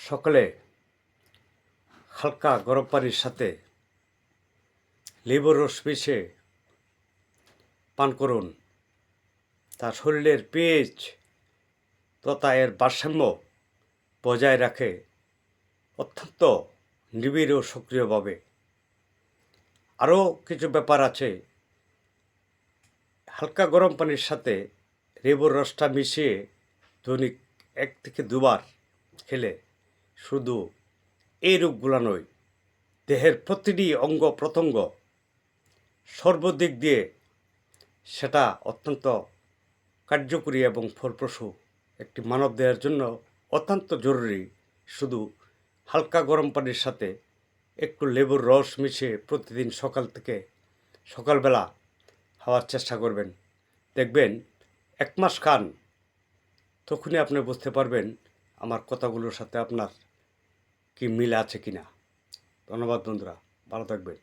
সকালে হালকা গরম পানির সাথে লেবুর রস মিশিয়ে পান করুন। তা শরীরের পিএইচ তথা এর ভারসাম্য বজায় রাখে অত্যন্ত নিবিড় ও সক্রিয়ভাবে। আরও কিছু ব্যাপার আছে। হালকা গরম পানির সাথে লেবুর রসটা মিশিয়ে দৈনিক 1 থেকে 2 বার খেলে শুধু এই রোগগুলো নয়, দেহের প্রতিটি অঙ্গ প্রত্যঙ্গ সর্বদিক দিয়ে সেটা অত্যন্ত কার্যকরী এবং ফলপ্রসূ। একটি মানবদেহের জন্য অত্যন্ত জরুরি। শুধু হালকা গরম পানির সাথে একটু লেবুর রস মিশিয়ে প্রতিদিন সকালবেলা খাওয়ার চেষ্টা করবেন। দেখবেন 1 মাস খান, তখনই আপনি বুঝতে পারবেন আমার কথাগুলোর সাথে আপনার কি মিল আছে কিনা। ধন্যবাদ বন্ধুরা, ভালো থাকবেন।